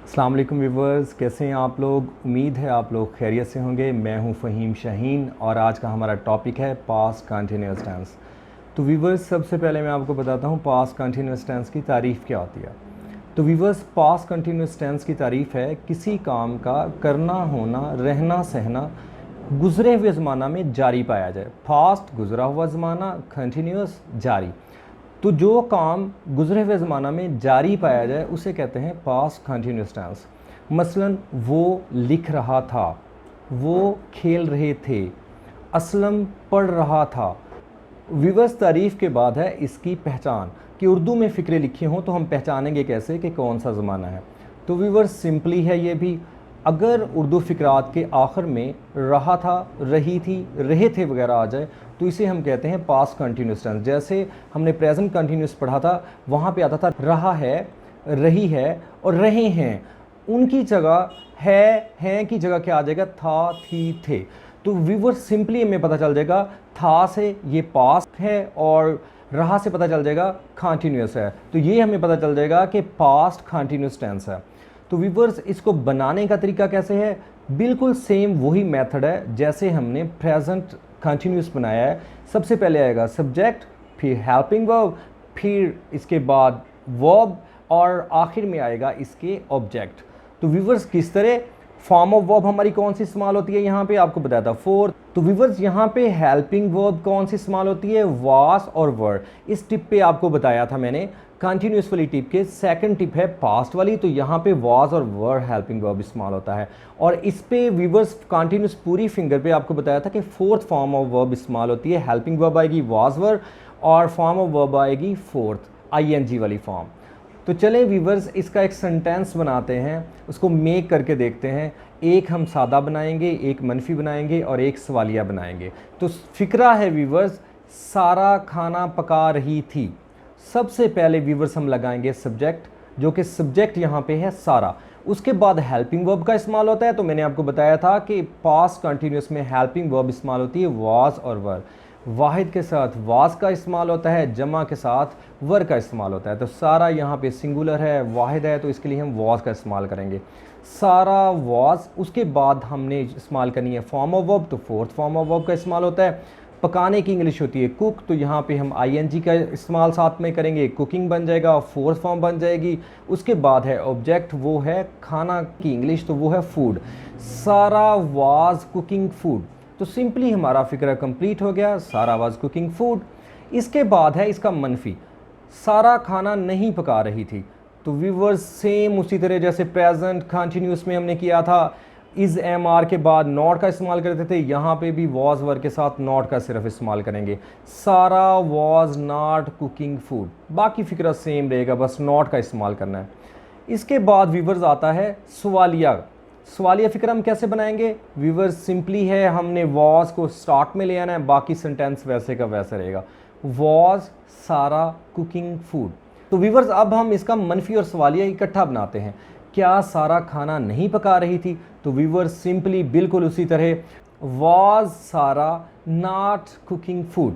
अस्सलाम वालेकुम व्यूवर्स, कैसे हैं आप लोग। उम्मीद है आप लोग खैरियत से होंगे। मैं हूं फ़हीम शाहीन और आज का हमारा टॉपिक है पास्ट कंटिन्यूअस टेंस। तो व्यूवर्स, सबसे पहले मैं आपको बताता हूं पास्ट कंटिन्यूअस टेंस की तारीफ़ क्या होती है। तो व्यूवर्स, पास्ट कंटिन्यूअस टेंस की तारीफ़ है किसी काम का करना, होना, रहना, सहना गुज़रे हुए ज़माना में जारी पाया जाए। फास्ट गुज़रा हुआ ज़माना, कंटिन्यूअस जारी। तो जो काम गुज़रे हुए ज़माना में जारी पाया जाए उसे कहते हैं पास्ट कंटिन्यूअस टेंस। मसलन वो लिख रहा था, वो खेल रहे थे, असलम पढ़ रहा था। विवश तारीफ़ के बाद है इसकी पहचान कि उर्दू में फ़िक्रें लिखी हों तो हम पहचानेंगे कैसे कि कौन सा ज़माना है। तो व्यूअर्स, सिंपली है ये भी। अगर उर्दू फ़िक्रात के आखिर में रहा था, रही थी, रहे थे वगैरह आ जाए तो इसे हम कहते हैं पास्ट कंटिन्यूअस टेंस। जैसे हमने प्रेजेंट कंटिन्यूअस पढ़ा था, वहाँ पे आता था रहा है, रही है और रहे हैं। उनकी जगह है, हैं की जगह क्या आ जाएगा, था, थी, थे। तो व्यूअर्स, सिंपली हमें पता चल जाएगा था से ये पास्ट है और रहा से पता चल जाएगा कंटिन्यूअस है। तो ये हमें पता चल जाएगा कि पास्ट कंटिन्यूअस टेंस है। तो व्यूअर्स, इसको बनाने का तरीका कैसे है, बिल्कुल सेम वही मेथड है जैसे हमने प्रेजेंट कंटिन्यूअस बनाया है। सबसे पहले आएगा सब्जेक्ट, फिर हेल्पिंग वर्ब, फिर इसके बाद वर्ब और आखिर में आएगा इसके ऑब्जेक्ट। तो व्यूअर्स, किस तरह फॉर्म ऑफ वर्ब हमारी कौन सी इस्तेमाल होती है, यहाँ पे आपको बताया था फोर। तो व्यूअर्स, यहाँ पे हेल्पिंग वर्ब कौन सी इस्तेमाल होती है, वास और वर। इस टिप पे आपको बताया था मैंने कंटिन्यूअस वाली टिप के। सेकंड टिप है पास्ट वाली, तो यहाँ पे वाज और वर हेल्पिंग वर्ब इस्तेमाल होता है। और इस पे व्यूअर्स कंटिन्यूअस पूरी फिंगर पे आपको बताया था कि फोर्थ फॉर्म ऑफ वर्ब इस्तेमाल होती है। हेल्पिंग वर्ब आएगी वाज वर और फॉर्म ऑफ वर्ब आएगी फोर्थ आईएनजी वाली फॉर्म। तो चलें व्यूअर्स, इसका एक सेंटेंस बनाते हैं, उसको मेक करके देखते हैं। एक हम सादा बनाएंगे, एक मनफी बनाएंगे और एक सवालिया बनाएंगे। तो फिक्रा है व्यूअर्स, सारा खाना पका रही थी। सबसे पहले व्यूअर्स हम लगाएंगे सब्जेक्ट, जो कि सब्जेक्ट यहाँ पे है सारा। उसके बाद हेल्पिंग वर्ब का इस्तेमाल होता है। तो मैंने आपको बताया था कि पास्ट कंटिन्यूअस में हेल्पिंग वर्ब इस्तेमाल होती है वाज और वर। वाहिद के साथ वाज का इस्तेमाल होता है, जमा के साथ वर का इस्तेमाल होता है। तो सारा यहाँ पे सिंगुलर है, वाहिद है, तो इसके लिए हम वाज का इस्तेमाल करेंगे, सारा वाज। उसके बाद हमने इस्तेमाल करनी है फॉर्म ऑफ वर्ब, तो फोर्थ फॉर्म ऑफ वर्ब का इस्तेमाल होता है। पकाने की इंग्लिश होती है कुक, तो यहाँ पे हम आईएनजी का इस्तेमाल साथ में करेंगे, कुकिंग बन जाएगा, फोर्थ फॉर्म बन जाएगी। उसके बाद है ऑब्जेक्ट, वो है खाना की इंग्लिश, तो वो है फूड। सारा वाज कुकिंग फूड। तो सिंपली हमारा फिक्रा कंप्लीट हो गया, सारा वाज कुकिंग फूड। इसके बाद है इसका मनफी, सारा खाना नहीं पका रही थी। तो व्यूअर्स, सेम उसी तरह जैसे प्रेजेंट कंटिन्यूअस में हमने किया था, इज़ एम आर के बाद नॉट का इस्तेमाल करते थे, यहाँ पे भी वॉज वर के साथ नॉट का सिर्फ इस्तेमाल करेंगे। सारा वॉज नॉट कुकिंग फूड। बाकी फिक्रा सेम रहेगा, बस नॉट का इस्तेमाल करना है। इसके बाद व्यूअर्स आता है सवालिया। सवालिया फिक्र हम कैसे बनाएंगे व्यूअर्स, सिंपली है, हमने वॉज को स्टार्ट में ले आना है, बाकी सेंटेंस वैसे का वैसा रहेगा। वॉज सारा कुकिंग फूड। तो व्यूअर्स, अब हम इसका मनफी और सवालिया इकट्ठा बनाते हैं। क्या सारा खाना नहीं पका रही थी, तो व्यूअर्स सिंपली बिल्कुल उसी तरह, वॉज सारा नॉट कुकिंग फूड।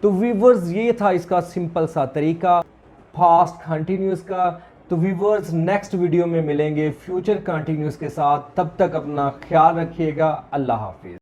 तो व्यूअर्स, ये था इसका सिंपल सा तरीका पास्ट कंटिन्यूअस का। तो व्यूअर्स, नेक्स्ट वीडियो में मिलेंगे फ्यूचर कंटिन्यूअस के साथ। तब तक अपना ख्याल रखिएगा। अल्लाह हाफिज़।